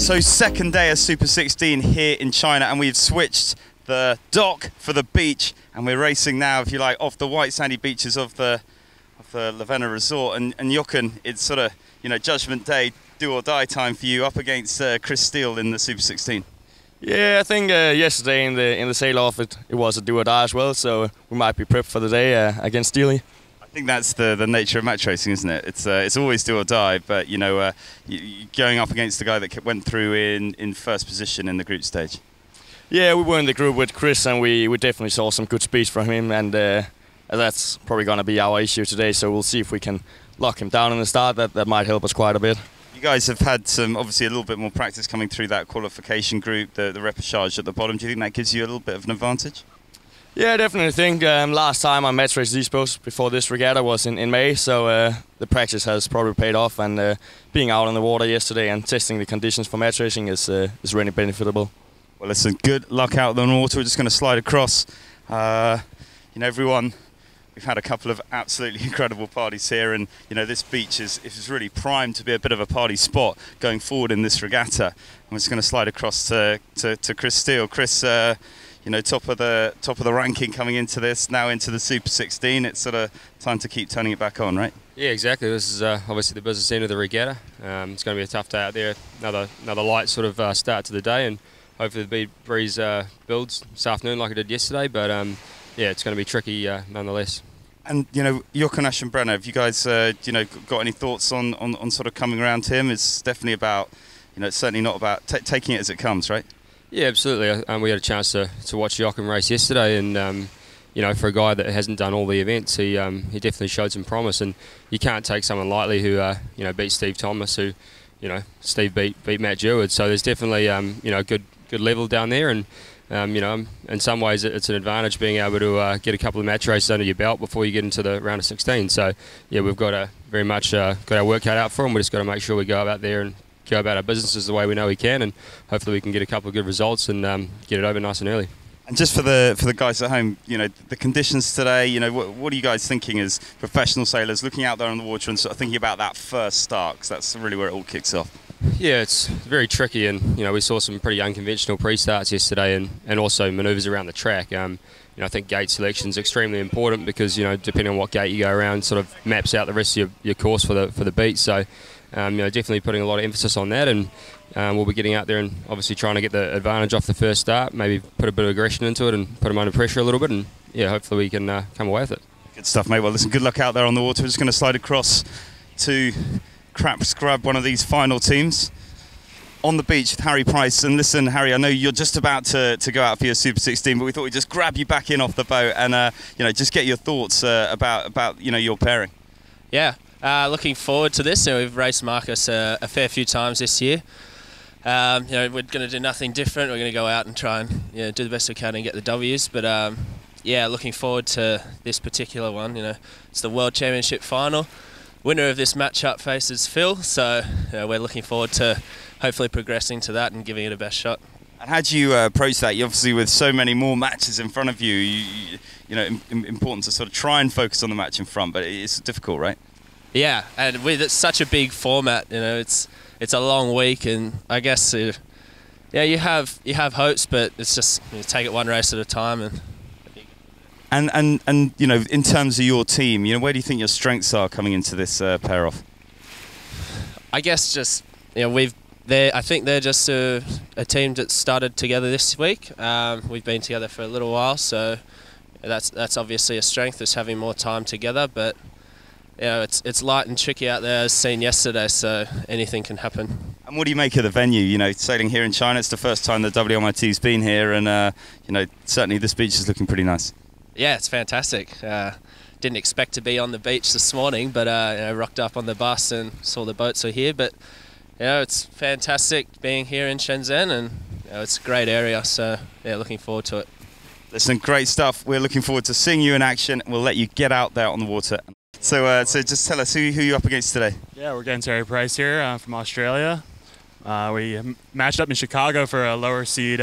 So second day of Super 16 here in China, and we've switched the dock for the beach, and we're racing now, if you like, off the white sandy beaches of the Lavena Resort. And Jochen, it's sort of, Judgment Day, do or die time for you up against Chris Steele in the Super 16. Yeah, I think yesterday in the sail-off it was a do or die as well, so we might be prepped for the day against Steele. I think that's the nature of match racing, isn't it? It's always do or die, but going up against the guy that went through in first position in the group stage. Yeah, we were in the group with Chris, and we definitely saw some good speed from him, and that's probably going to be our issue today. So we'll see if we can lock him down in the start. That might help us quite a bit. You guys have had obviously a little bit more practice coming through that qualification group, the repechage at the bottom. Do you think that gives you a little bit of an advantage? Yeah, I definitely think last time I match raced these boats before this regatta was in May, so the practice has probably paid off, and being out on the water yesterday and testing the conditions for match racing is really beneficial. Well, listen, good luck out on the water. We're just going to slide across. Everyone, we've had a couple of absolutely incredible parties here, and this beach is really primed to be a bit of a party spot going forward in this regatta. I'm just going to slide across to Chris Steele. Chris, top of the ranking coming into this, now into the Super 16. It's sort of time to keep turning it back on, right? Yeah, exactly. This is obviously the business end of the regatta. It's going to be a tough day out there. Another light sort of start to the day, and hopefully the breeze builds this afternoon like it did yesterday. But yeah, it's going to be tricky nonetheless. And Jochen Aschenbrenner, have you guys got any thoughts on sort of coming around him? It's definitely about it's certainly not about taking it as it comes, right? Yeah, absolutely. We had a chance to watch Jochen race yesterday, and for a guy that hasn't done all the events, he definitely showed some promise. And you can't take someone lightly who beat Steve Thomas, who Steve beat Matt Jeward. So there's definitely good level down there, and in some ways it's an advantage being able to get a couple of match races under your belt before you get into the round of 16. So yeah, we've got very much got our work cut out for him. We just got to make sure we go out there and go about our businesses the way we know we can, and hopefully we can get a couple of good results and get it over nice and early. And just for the guys at home, the conditions today, what are you guys thinking as professional sailors looking out there on the water and sort of thinking about that first start, because that's really where it all kicks off? Yeah, it's very tricky, and we saw some pretty unconventional pre-starts yesterday, and also manoeuvres around the track. I think gate selection is extremely important because depending on what gate you go around, sort of maps out the rest of your course for the beach. So definitely putting a lot of emphasis on that, and we'll be getting out there and obviously trying to get the advantage off the first start, maybe put a bit of aggression into it and put them under pressure a little bit, and yeah, hopefully we can come away with it. Good stuff, mate. Well, listen, good luck out there on the water. We're just going to slide across to grab one of these final teams on the beach with Harry Price. And listen, Harry, I know you're just about to go out for your Super 16, but we thought we'd just grab you back in off the boat and just get your thoughts about your pairing. Yeah. Looking forward to this. We've raced Marcus a fair few times this year. We're going to do nothing different. We're going to go out and try and do the best we can and get the W's. But yeah, looking forward to this particular one. It's the World Championship final. Winner of this matchup faces Phil. So we're looking forward to hopefully progressing to that and giving it a best shot. And how do you approach that? You obviously, with so many more matches in front of you, important to sort of try and focus on the match in front, but it's difficult, right? Yeah, and with it's such a big format, it's a long week, and I guess you have hopes, but it's just take it one race at a time. And in terms of your team, where do you think your strengths are coming into this pair off? I guess just I think they're just a team that started together this week. We've been together for a little while, so that's obviously a strength, is having more time together, but it's light and tricky out there, as seen yesterday, so anything can happen. And what do you make of the venue? Sailing here in China, it's the first time the WMRT's been here, and certainly this beach is looking pretty nice. Yeah, it's fantastic. Didn't expect to be on the beach this morning, but rocked up on the bus and saw the boats are here. But it's fantastic being here in Shenzhen, and it's a great area. So yeah, looking forward to it. Listen, great stuff. We're looking forward to seeing you in action. We'll let you get out there on the water. So just tell us who you're up against today. Yeah, we're against Harry Price here from Australia. We matched up in Chicago for a lower seed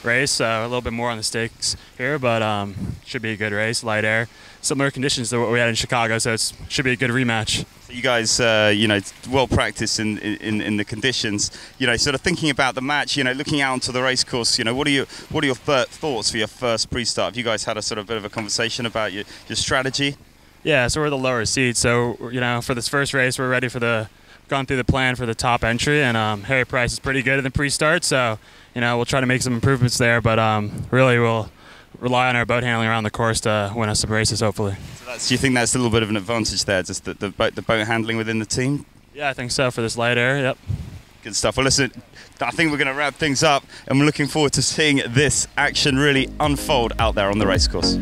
race, a little bit more on the stakes here, but should be a good race, light air. Similar conditions to what we had in Chicago, so it should be a good rematch. So you guys, well practiced in the conditions. Sort of thinking about the match. Looking out onto the race course. What are your thoughts for your first pre-start? Have you guys had a sort of bit of a conversation about your strategy? Yeah, so we're the lower seed. So for this first race, we're ready for gone through the plan for the top entry, and Harry Price is pretty good in the pre-start. So we'll try to make some improvements there, but really we'll rely on our boat handling around the course to win us some races, hopefully. So do you think that's a little bit of an advantage there, just the boat handling within the team? Yeah, I think so for this light air, yep. Good stuff. Well, listen, I think we're going to wrap things up, and we're looking forward to seeing this action really unfold out there on the racecourse.